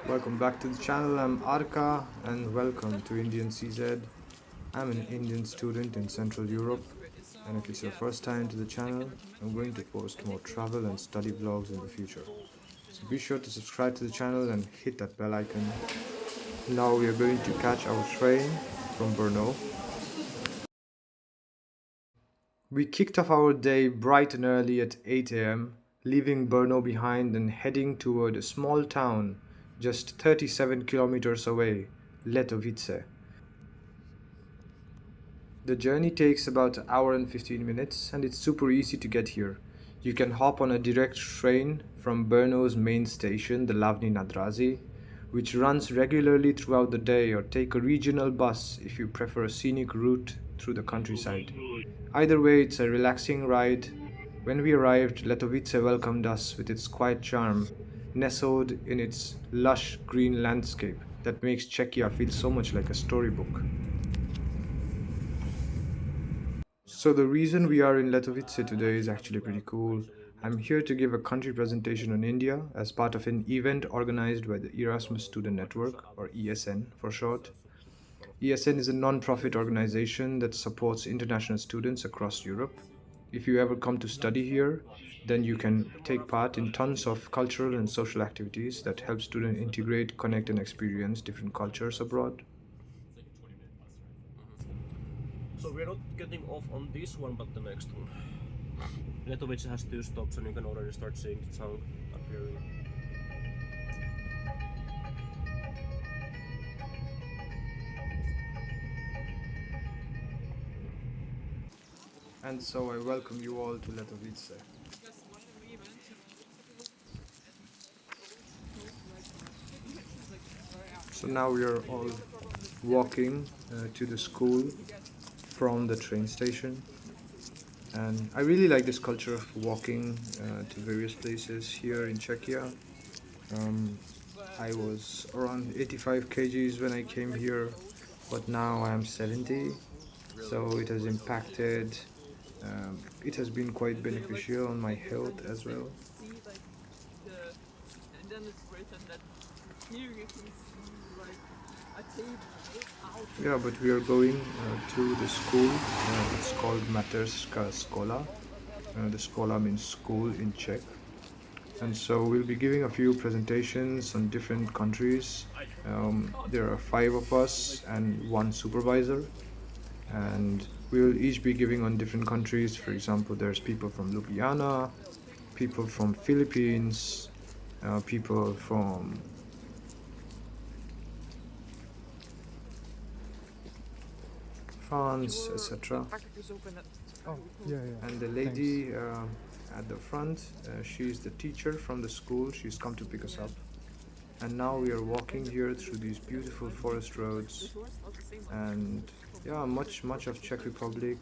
Welcome back to the channel. I'm Arka and welcome to Indian CZ. I'm an Indian student in Central Europe, and if it's your first time to the channel, I'm going to post more travel and study vlogs in the future. So be sure to subscribe to the channel and hit that bell icon. Now we are going to catch our train from Brno. We kicked off our day bright and early at 8 a.m., leaving Brno behind and heading toward a small town just 37 kilometers away, Letovice. The journey takes about an hour and 15 minutes and it's super easy to get here. You can hop on a direct train from Brno's main station, the Hlavní nádraží, which runs regularly throughout the day, or take a regional bus if you prefer a scenic route through the countryside. Either way, it's a relaxing ride. When we arrived, Letovice welcomed us with its quiet charm, nestled in its lush green landscape that makes Czechia feel so much like a storybook. So the reason we are in Letovice today is actually pretty cool. I'm here to give a country presentation on India as part of an event organized by the Erasmus Student Network, or ESN for short. ESN is a non-profit organization that supports international students across Europe. If you ever come to study here, then you can take part in tons of cultural and social activities that help students integrate, connect and experience different cultures abroad. So we're not getting off on this one, but the next one. Letovice has 2 stops and you can already start seeing the town appearing. And so I welcome you all to Letovice. So now we are all walking to the school from the train station, and I really like this culture of walking to various places here in Czechia. Um, I was around 85 kgs when I came here, but now I am 70, so it has impacted. It has been quite beneficial on my health as well. Yeah, but we are going to the school. It's called Materska Škola. The Škola means school in Czech. And so we'll be giving a few presentations on different countries. There are 5 of us and 1 supervisor. And we will each be giving on different countries. For example, there's people from Ljubljana, people from Philippines, people from France, etc. Oh, yeah. And the lady at the front, she's the teacher from the school. She's come to pick us up. And now we are walking here through these beautiful forest roads. And yeah, much of Czech Republic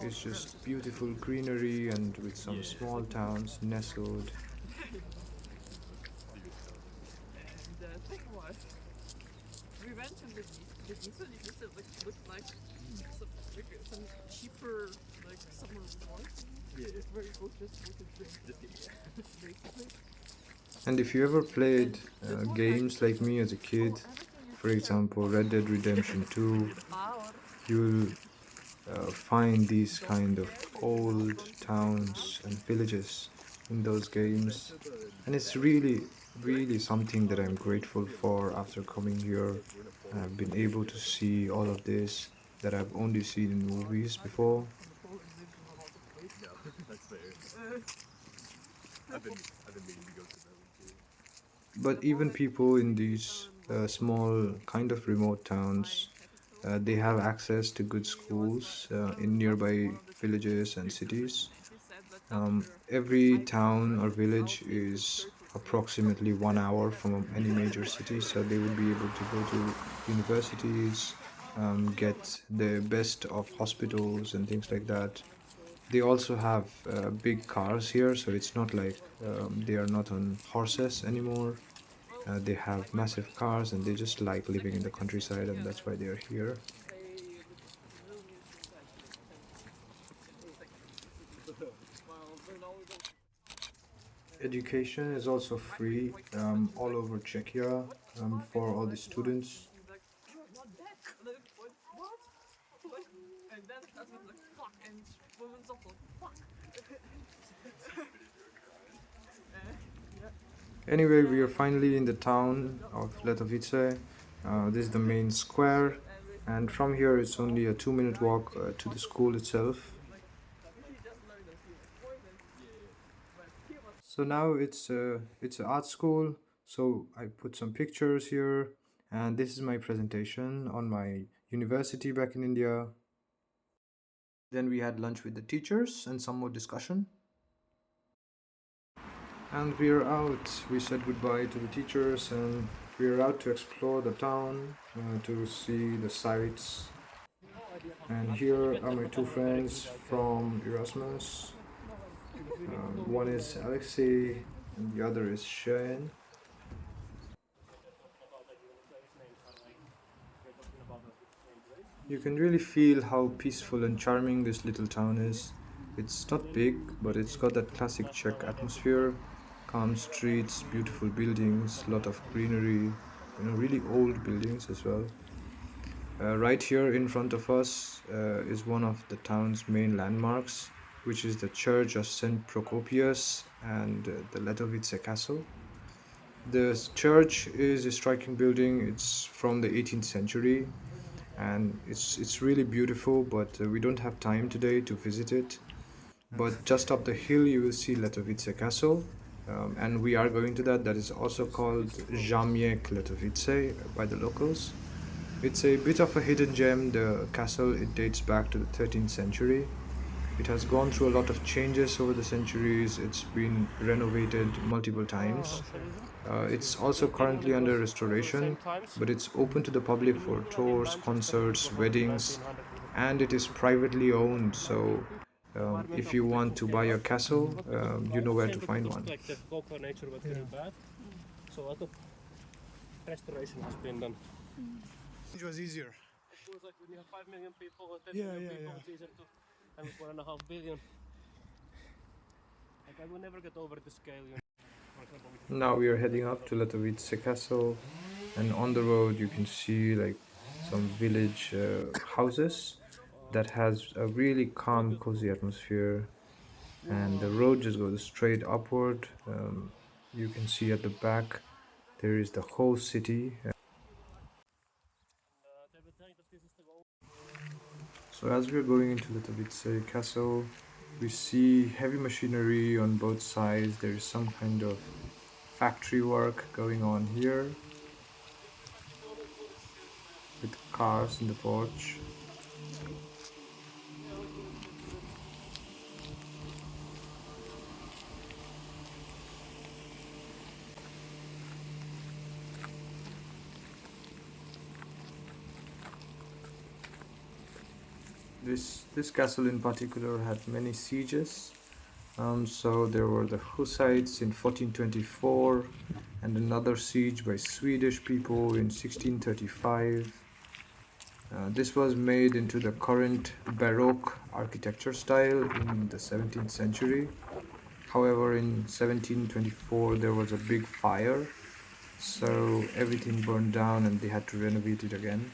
is just beautiful greenery and with some small towns nestled. We went to Letovice with like some cheaper like summer resorts. Yeah. It's very good just to drink. Basically. And if you ever played games like me as a kid, for example Red Dead Redemption 2, you'll find these kind of old towns and villages in those games, and it's really something that I'm grateful for after coming here. I've been able to see all of this that I've only seen in movies before. That's fair. I've been meaning to go to that one too. But even people in these small kind of remote towns, they have access to good schools in nearby villages and cities. Every town or village is approximately 1 hour from any major city, so they would be able to go to universities, get the best of hospitals and things like that. They also have big cars here, so it's not like they are not on horses anymore. They have massive cars and they just like living in the countryside, and that's why they are here. Education is also free all over Czechia. for all the students. He's like, you're not dead. And then what? What? And then that's when like fuck and women's up like fuck. Yeah. Anyway, we are finally in the town of Letovice. This is the main square, and from here it's only a 2-minute walk to the school itself. So now it's an art school. So I put some pictures here, and this is my presentation on my university back in India. Then we had lunch with the teachers and some more discussion. And we are out. We said goodbye to the teachers, and we are out to explore the town, to see the sights. And here are my two friends from Erasmus. One is Alexei, and the other is Shane. You can really feel how peaceful and charming this little town is. It's not big, but it's got that classic Czech atmosphere. Calm streets, beautiful buildings, lot of greenery, really old buildings as well. Right here in front of us is one of the town's main landmarks, which is the Church of St. Procopius and the Letovice Castle. The church is a striking building. It's from the 18th century, and it's really beautiful, but we don't have time today to visit it. But just up the hill you will see Letovice Castle, and we are going to that. That is also called Zámek Letovice by the locals. It's a bit of a hidden gem. The castle, it dates back to the 13th century. It has gone through a lot of changes over the centuries. It's been renovated multiple times. It's also currently under restoration, but it's open to the public for tours, concerts, weddings, and it is privately owned. So if you want to buy a castle, you know where to find one. Local nature was very bad, so a lot of restoration has been done. It was easier. Of course, like when you have 5 million people or 10 Yeah, million yeah, people, yeah. it's easier to have 1.5 billion. Like I will never get over the scale. For example, Now we are heading up to Letovice Castle, and on the road you can see like some village houses that has a really calm, cozy atmosphere, and the road just goes straight upward. You can see at the back there is the whole city. they will tell you that this is the goal. So as we're going into Letovice Castle, we see heavy machinery on both sides. There is some kind of factory work going on here with cars in the porch. This castle in particular had many sieges. So there were the Hussites in 1424, and another siege by Swedish people in 1635. This was made into the current Baroque architecture style in the 17th century. However, in 1724 there was a big fire, so everything burned down and they had to renovate it again.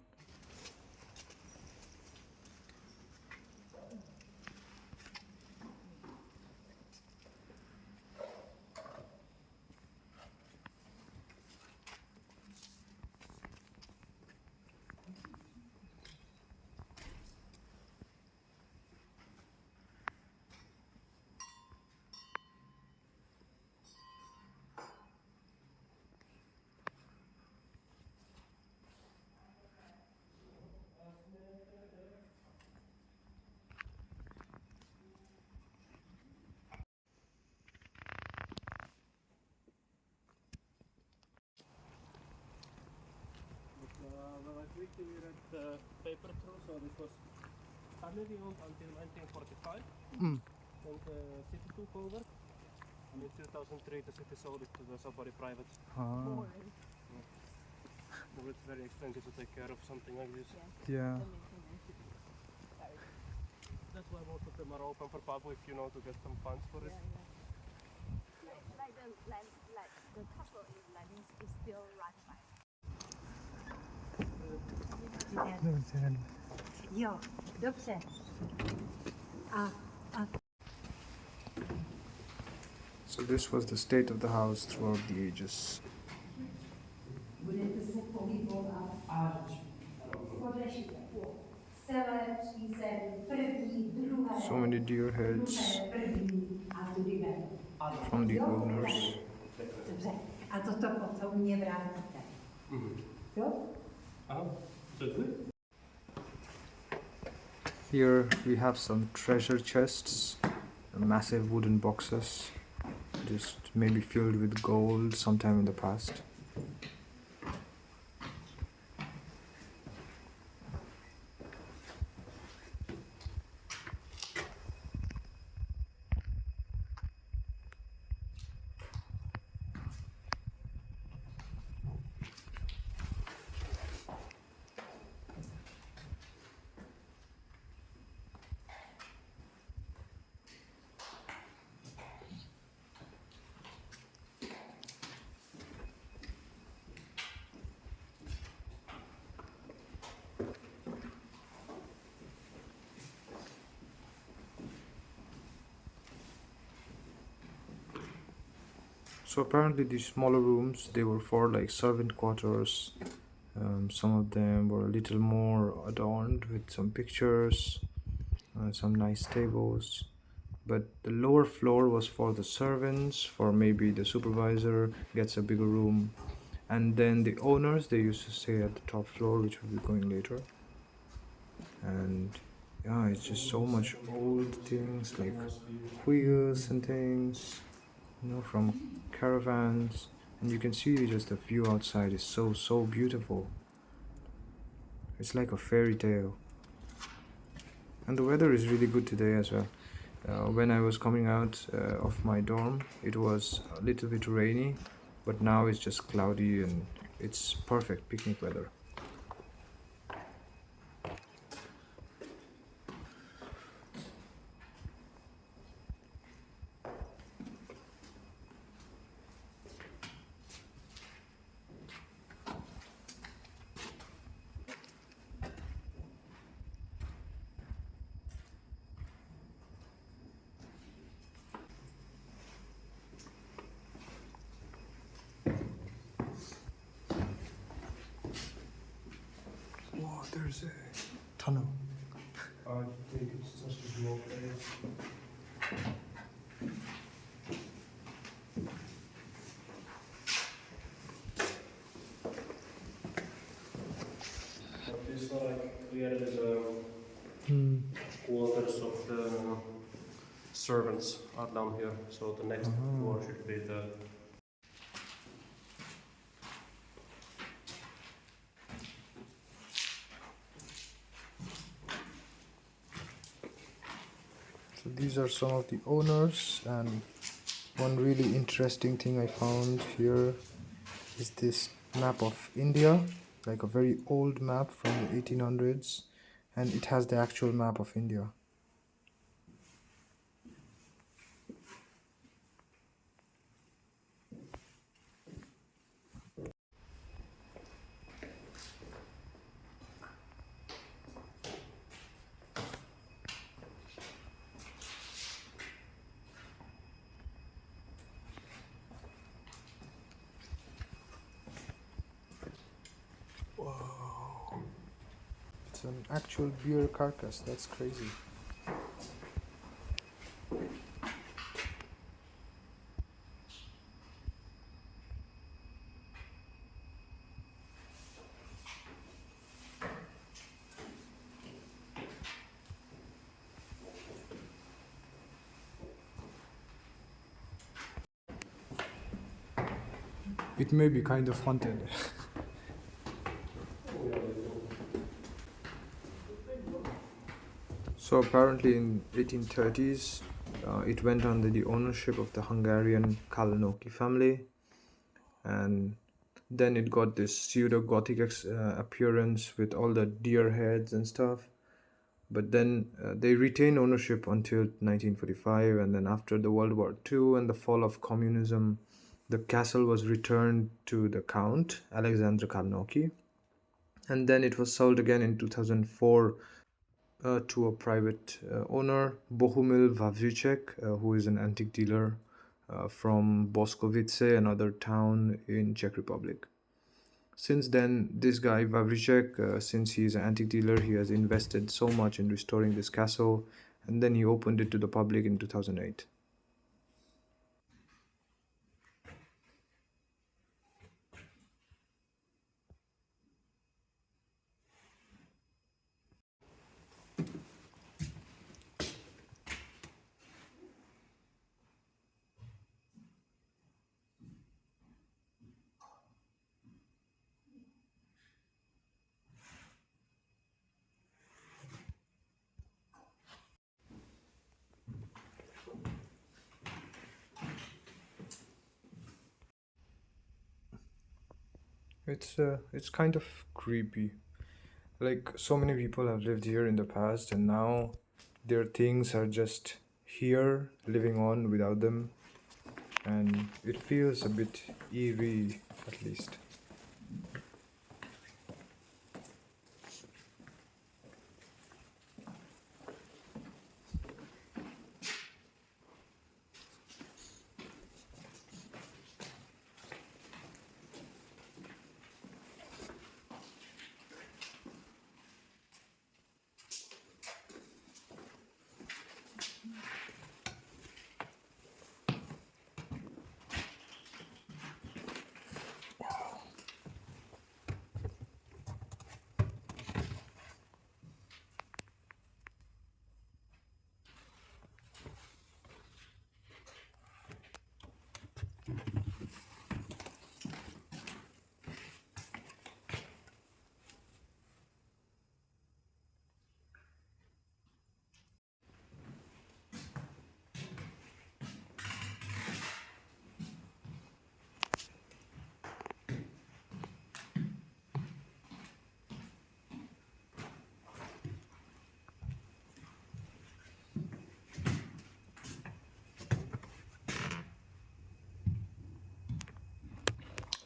Well, I quickly read the paper through, so this was family owned until 1945. Mm. Then the city took over, and in 2003 the city sold it to somebody private. Ah, It's very expensive to take care of something like this. yeah. That's why most of them are open for public, to get some funds for it. Like the castle is still run by Jo, dobře. A So this was the state of the house throughout the ages. budete se pohybovat podle celé přízem, první, druhé, So many deer heads první a tudy ven. from the owners. Dobře. A toto potom mě vrátíte. Jo? Here we have some treasure chests, massive wooden boxes, just maybe filled with gold sometime in the past. So apparently these smaller rooms, they were for like servant quarters. Some of them were a little more adorned with some pictures, some nice tables. But the lower floor was for the servants, for maybe the supervisor gets a bigger room. And then the owners, they used to stay at the top floor, which we'll be going later. And yeah, it's just so much old things like wheels and things, you know, from caravans. And you can see just the view outside is so beautiful. It's like a fairy tale. And the weather is really good today as well. When I was coming out of my dorm, it was a little bit rainy, but now it's just cloudy and it's perfect picnic weather. Wow, there's a tunnel. I think it's just a small place. But it's like clearly the quarters of the servants are down here, so the next floor should be the So these are some of the owners, and one really interesting thing I found here is this map of India, like a very old map from the 1800s, and it has the actual map of India. Whoa. It's an actual bear carcass, that's crazy. It may be kind of haunted. So apparently in 1830s, it went under the ownership of the Hungarian Kalanoki family, and then it got this pseudo-Gothic appearance with all the deer heads and stuff. But then they retained ownership until 1945, and then after the World War II and the fall of communism, the castle was returned to the Count, Alexander Kalanoki, and then it was sold again in 2004 to a private owner, Bohumil Wawrzycek, who is an antique dealer from Boskovice, another town in Czech Republic. Since then, this guy Wawrzycek, since he is an antique dealer, he has invested so much in restoring this castle, and then he opened it to the public in 2008. It's kind of creepy. Like, so many people have lived here in the past, and now their things are just here, living on without them, and it feels a bit eerie, at least.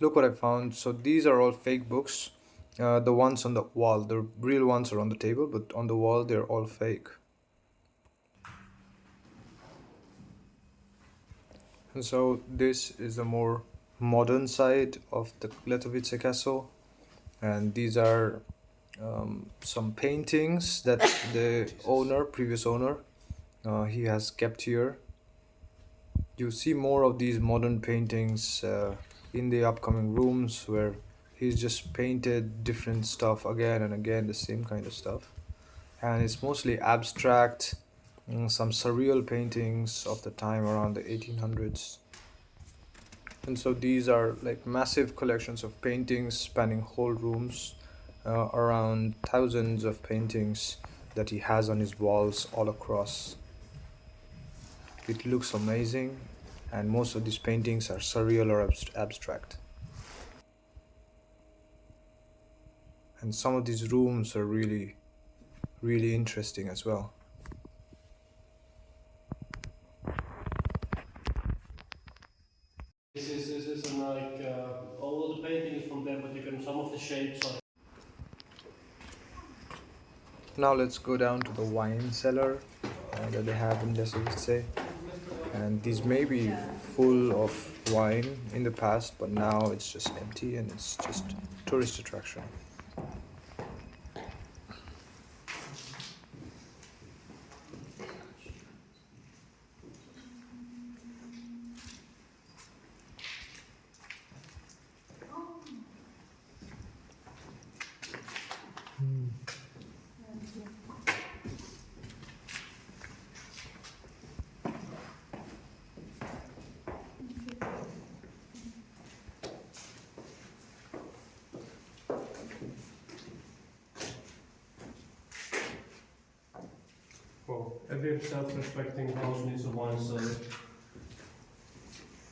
Look what I found. So these are all fake books. The ones on the wall, the real ones are on the table, but on the wall they're all fake. And so this is the more modern side of the Letovice castle, and these are some paintings that the owner, previous owner, he has kept here. You see more of these modern paintings in the upcoming rooms where he's just painted different stuff again and again, the same kind of stuff. And it's mostly abstract, some surreal paintings of the time around the 1800s. And so these are like massive collections of paintings spanning whole rooms, around thousands of paintings that he has on his walls all across. It looks amazing, and most of these paintings are surreal or abstract. And some of these rooms are really, really interesting as well. This is like all of the painting is from there, but you can some of the shapes are. Now let's go down to the wine cellar that they have in Letovice. And these may be full of wine in the past, but now it's just empty and it's just tourist attraction. Well, every self-respecting house needs a wine cellar,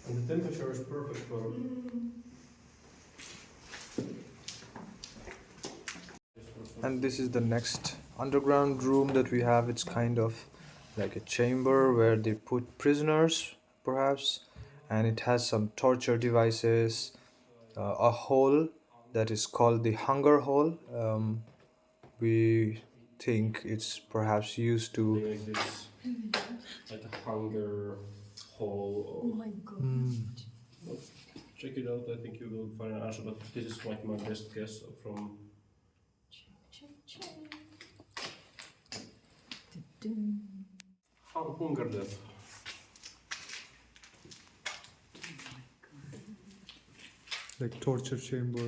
and the temperature is perfect for it. And this is the next underground room that we have. It's kind of like a chamber where they put prisoners, perhaps, and it has some torture devices, a hole that is called the Hunger Hall. We think it's perhaps used to. Like this, like a hunger hall. Or, check it out. I think you will find an answer. But this is like my best guess from. Hunger death. Like torture chamber. I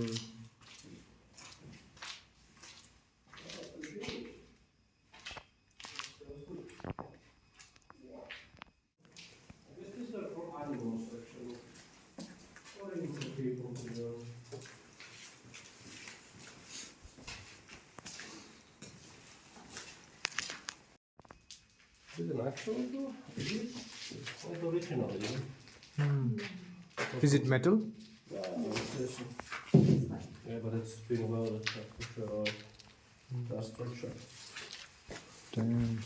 guess these are for animals actually. Or even for people to go. Is it an actual door? It is. It's like original, Is it metal? Yeah, yeah, but it's been welded for sure. That structure. Damn.